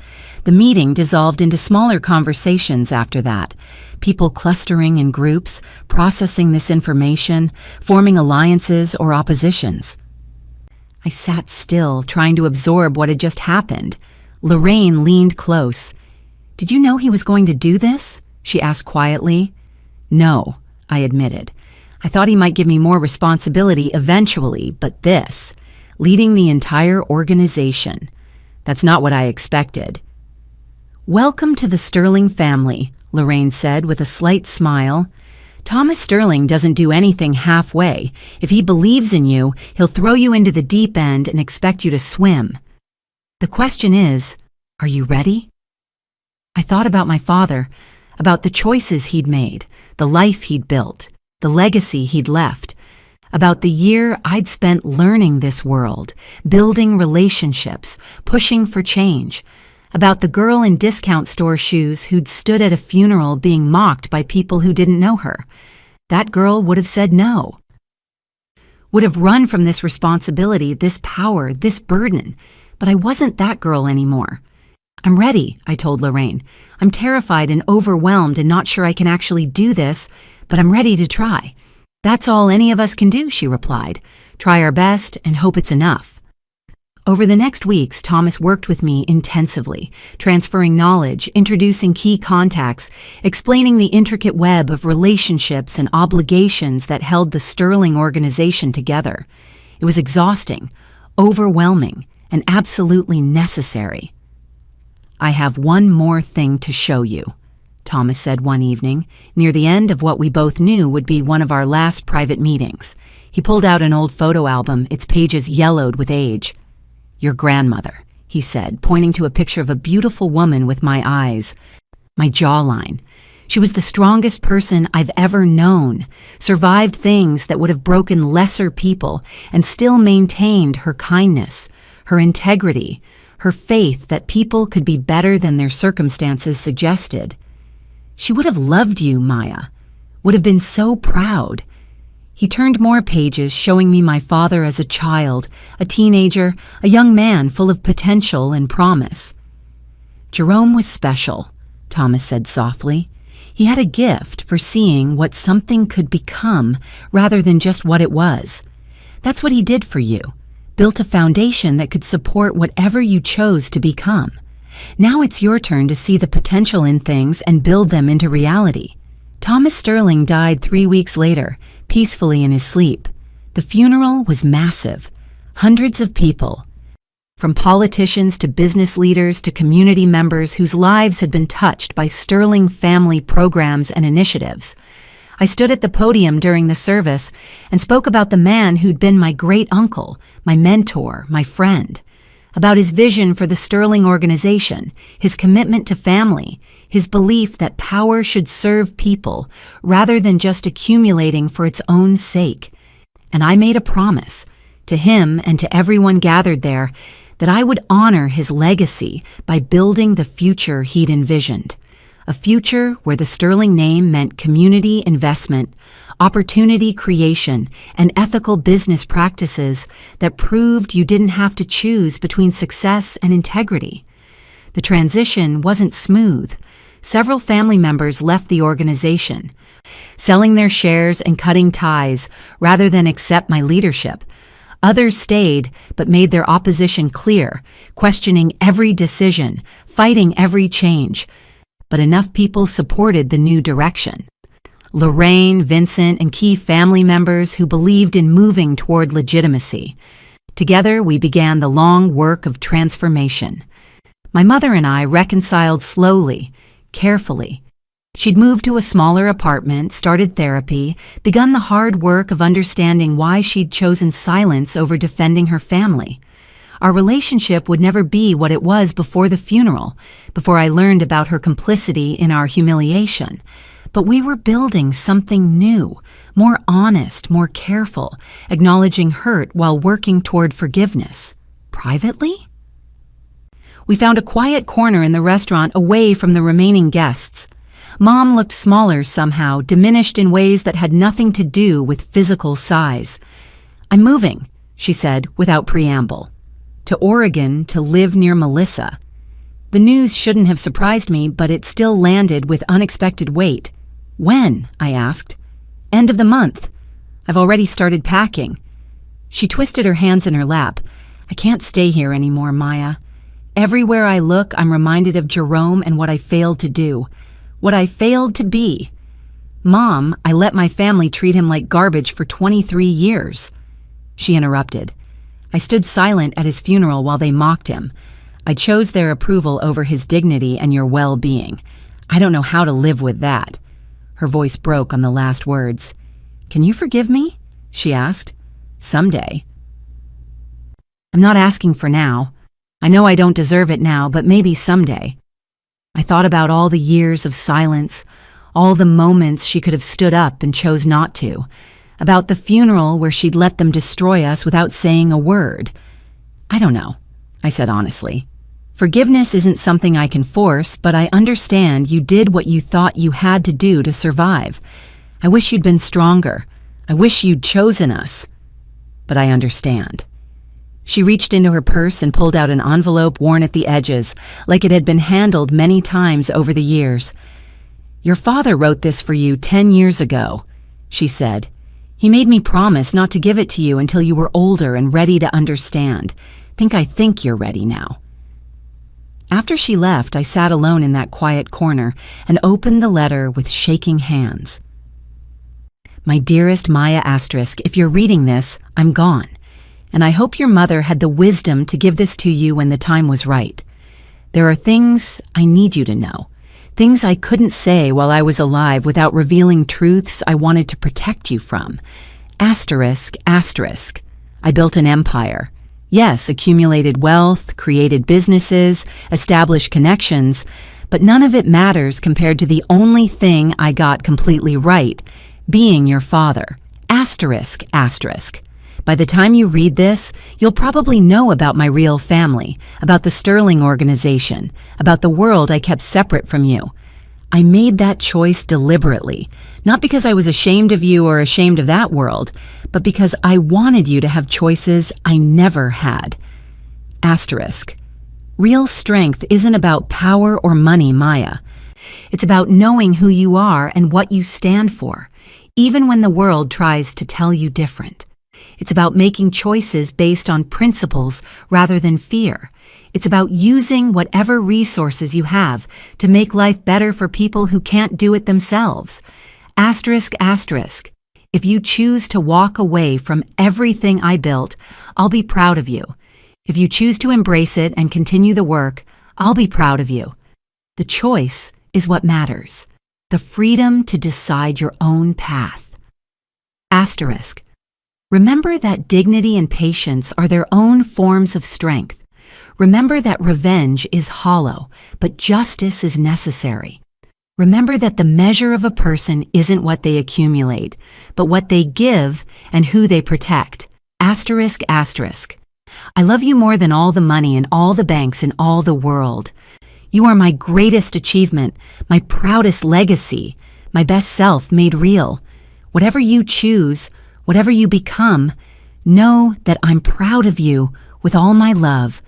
The meeting dissolved into smaller conversations after that, people clustering in groups, processing this information, forming alliances or oppositions. I sat still, trying to absorb what had just happened. Lorraine leaned close. "Did you know he was going to do this?" she asked quietly. "No," I admitted. "I thought he might give me more responsibility eventually, but this, leading the entire organization, that's not what I expected." "Welcome to the Sterling family," Lorraine said with a slight smile. "Thomas Sterling doesn't do anything halfway. If he believes in you, he'll throw you into the deep end and expect you to swim. The question is, are you ready?" I thought about my father, about the choices he'd made, the life he'd built, the legacy he'd left, about the year I'd spent learning this world, building relationships, pushing for change, about the girl in discount store shoes who'd stood at a funeral being mocked by people who didn't know her. That girl would have said no, would have run from this responsibility, this power, this burden. But I wasn't that girl anymore. "I'm ready," I told Lorraine. "I'm terrified and overwhelmed and not sure I can actually do this, but I'm ready to try." "That's all any of us can do," she replied. "Try our best and hope it's enough." Over the next weeks, Thomas worked with me intensively, transferring knowledge, introducing key contacts, explaining the intricate web of relationships and obligations that held the Sterling organization together. It was exhausting, overwhelming, and absolutely necessary. "I have one more thing to show you," Thomas said one evening, near the end of what we both knew would be one of our last private meetings. He pulled out an old photo album, its pages yellowed with age. "Your grandmother," he said, pointing to a picture of a beautiful woman with my eyes, my jawline. She was the strongest person I've ever known, survived things that would have broken lesser people, and still maintained her kindness, her integrity, her faith that people could be better than their circumstances suggested. "She would have loved you, Maya, would have been so proud." He turned more pages, showing me my father as a child, a teenager, a young man full of potential and promise. "Jerome was special," Thomas said softly. "He had a gift for seeing what something could become rather than just what it was. That's what he did for you, built a foundation that could support whatever you chose to become. Now it's your turn to see the potential in things and build them into reality." Thomas Sterling died 3 weeks later, peacefully in his sleep. The funeral was massive. Hundreds of people, from politicians to business leaders to community members whose lives had been touched by Sterling family programs and initiatives. I stood at the podium during the service and spoke about the man who'd been my great-uncle, my mentor, my friend, about his vision for the Sterling organization, his commitment to family, his belief that power should serve people rather than just accumulating for its own sake. And I made a promise, to him and to everyone gathered there, that I would honor his legacy by building the future he'd envisioned. A future where the Sterling name meant community investment, opportunity creation, and ethical business practices that proved you didn't have to choose between success and integrity. The transition wasn't smooth. Several family members left the organization, selling their shares and cutting ties rather than accept my leadership. Others stayed but made their opposition clear, questioning every decision, fighting every change. But enough people supported the new direction. Lorraine, Vincent, and key family members who believed in moving toward legitimacy. Together, we began the long work of transformation. My mother and I reconciled slowly, carefully. She'd moved to a smaller apartment, started therapy, begun the hard work of understanding why she'd chosen silence over defending her family. Our relationship would never be what it was before the funeral, before I learned about her complicity in our humiliation. But we were building something new, more honest, more careful, acknowledging hurt while working toward forgiveness. Privately? We found a quiet corner in the restaurant away from the remaining guests. Mom looked smaller somehow, diminished in ways that had nothing to do with physical size. "I'm moving," she said without preamble, "to Oregon to live near Melissa." The news shouldn't have surprised me, but it still landed with unexpected weight. "When?" I asked. "End of the month. I've already started packing." She twisted her hands in her lap. I can't stay here anymore, Maya. Everywhere I look, I'm reminded of Jerome and what I failed to do. What I failed to be. Mom, I let my family treat him like garbage for 23 years. She interrupted. I stood silent at his funeral while they mocked him. I chose their approval over his dignity and your well-being. I don't know how to live with that. Her voice broke on the last words. Can you forgive me? She asked. Someday. I'm not asking for now. I know I don't deserve it now, but maybe someday. I thought about all the years of silence, all the moments she could have stood up and chose not to, about the funeral where she'd let them destroy us without saying a word. I don't know, I said honestly. Forgiveness isn't something I can force, but I understand you did what you thought you had to do to survive. I wish you'd been stronger. I wish you'd chosen us. But I understand. She reached into her purse and pulled out an envelope worn at the edges, like it had been handled many times over the years. Your father wrote this for you 10 years ago, she said. He made me promise not to give it to you until you were older and ready to understand. I think you're ready now. After she left, I sat alone in that quiet corner and opened the letter with shaking hands. My dearest Maya Asterisk, if you're reading this, I'm gone. And I hope your mother had the wisdom to give this to you when the time was right. There are things I need you to know. Things I couldn't say while I was alive without revealing truths I wanted to protect you from. Asterisk, asterisk. I built an empire. Yes, accumulated wealth, created businesses, established connections, but none of it matters compared to the only thing I got completely right, being your father. Asterisk, asterisk. By the time you read this, you'll probably know about my real family, about the Sterling organization, about the world I kept separate from you. I made that choice deliberately, not because I was ashamed of you or ashamed of that world, but because I wanted you to have choices I never had. Asterisk. Real strength isn't about power or money, Maya. It's about knowing who you are and what you stand for, even when the world tries to tell you different. It's about making choices based on principles rather than fear. It's about using whatever resources you have to make life better for people who can't do it themselves. Asterisk, asterisk. If you choose to walk away from everything I built, I'll be proud of you. If you choose to embrace it and continue the work, I'll be proud of you. The choice is what matters. The freedom to decide your own path. Asterisk. Remember that dignity and patience are their own forms of strength. Remember that revenge is hollow, but justice is necessary. Remember that the measure of a person isn't what they accumulate, but what they give and who they protect. Asterisk, asterisk. I love you more than all the money and all the banks in all the world. You are my greatest achievement, my proudest legacy, my best self made real. Whatever you choose, whatever you become, know that I'm proud of you with all my love,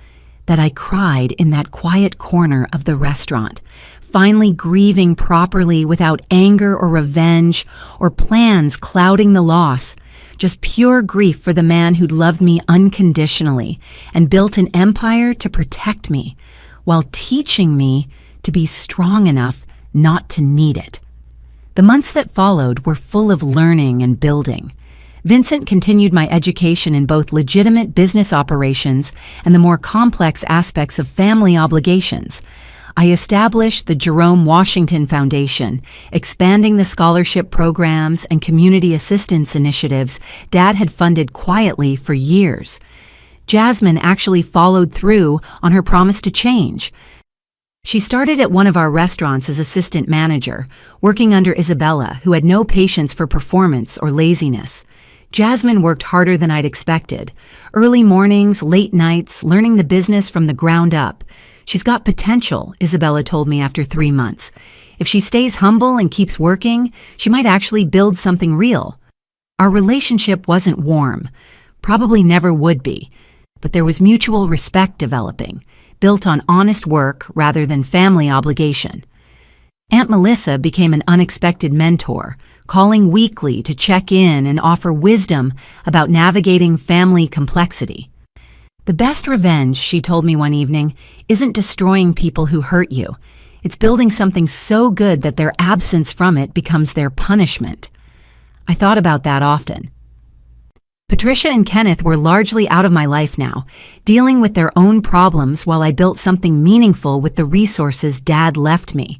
that I cried in that quiet corner of the restaurant, finally grieving properly without anger or revenge or plans clouding the loss, just pure grief for the man who'd loved me unconditionally and built an empire to protect me while teaching me to be strong enough not to need it. The months that followed were full of learning and building. Vincent continued my education in both legitimate business operations and the more complex aspects of family obligations. I established the Jerome Washington Foundation, expanding the scholarship programs and community assistance initiatives Dad had funded quietly for years. Jasmine actually followed through on her promise to change. She started at one of our restaurants as assistant manager, working under Isabella, who had no patience for performance or laziness. Jasmine worked harder than I'd expected. Early mornings, late nights, learning the business from the ground up. She's got potential, Isabella told me after 3 months. If she stays humble and keeps working, she might actually build something real. Our relationship wasn't warm, probably never would be, but there was mutual respect developing, built on honest work rather than family obligation. Aunt Melissa became an unexpected mentor, calling weekly to check in and offer wisdom about navigating family complexity. The best revenge, she told me one evening, isn't destroying people who hurt you. It's building something so good that their absence from it becomes their punishment. I thought about that often. Patricia and Kenneth were largely out of my life now, dealing with their own problems while I built something meaningful with the resources Dad left me.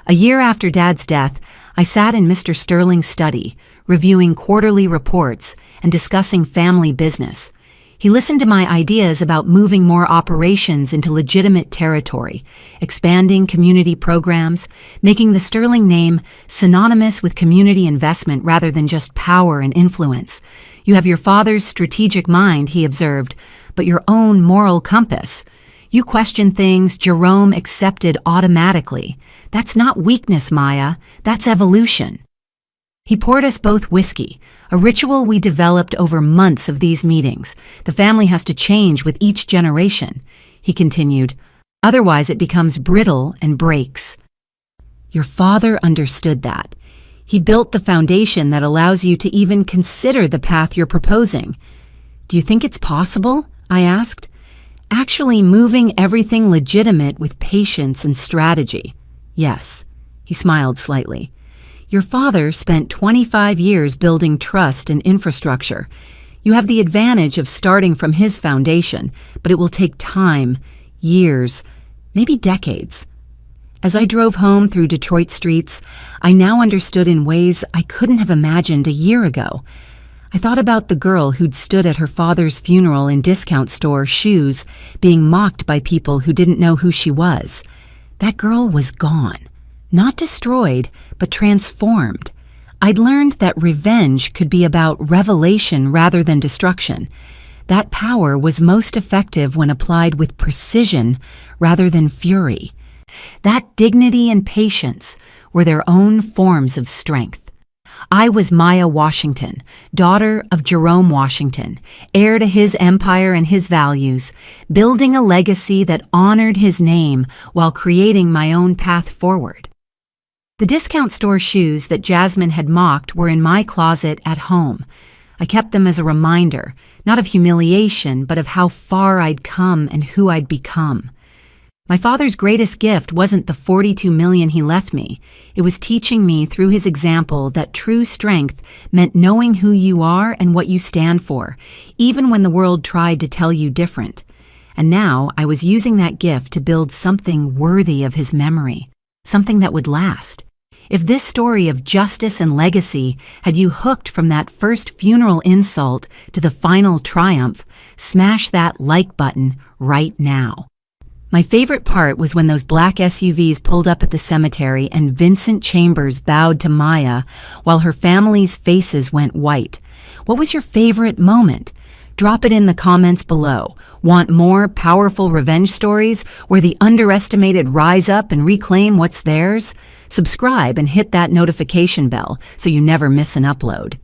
A year after Dad's death, I sat in Mr. Sterling's study, reviewing quarterly reports and discussing family business. He listened to my ideas about moving more operations into legitimate territory, expanding community programs, making the Sterling name synonymous with community investment rather than just power and influence. You have your father's strategic mind, he observed, but your own moral compass. You question things Jerome accepted automatically. That's not weakness, Maya. That's evolution. He poured us both whiskey, a ritual we developed over months of these meetings. The family has to change with each generation, he continued. Otherwise it becomes brittle and breaks. Your father understood that. He built the foundation that allows you to even consider the path you're proposing. Do you think it's possible? I asked. Actually moving everything legitimate with patience and strategy. Yes, he smiled slightly. Your father spent 25 years building trust and infrastructure. You have the advantage of starting from his foundation, but it will take time, years, maybe decades. As I drove home through Detroit streets, I now understood in ways I couldn't have imagined a year ago. I thought about the girl who'd stood at her father's funeral in discount store shoes, being mocked by people who didn't know who she was. That girl was gone. Not destroyed, but transformed. I'd learned that revenge could be about revelation rather than destruction. That power was most effective when applied with precision rather than fury. That dignity and patience were their own forms of strength. I was Maya Washington, daughter of Jerome Washington, heir to his empire and his values, building a legacy that honored his name while creating my own path forward. The discount store shoes that Jasmine had mocked were in my closet at home. I kept them as a reminder, not of humiliation, but of how far I'd come and who I'd become. My father's greatest gift wasn't the $42 million he left me. It was teaching me through his example that true strength meant knowing who you are and what you stand for, even when the world tried to tell you different. And now I was using that gift to build something worthy of his memory, something that would last. If this story of justice and legacy had you hooked from that first funeral insult to the final triumph, smash that like button right now. My favorite part was when those black SUVs pulled up at the cemetery and Vincent Chambers bowed to Maya while her family's faces went white. What was your favorite moment? Drop it in the comments below. Want more powerful revenge stories where the underestimated rise up and reclaim what's theirs? Subscribe and hit that notification bell so you never miss an upload.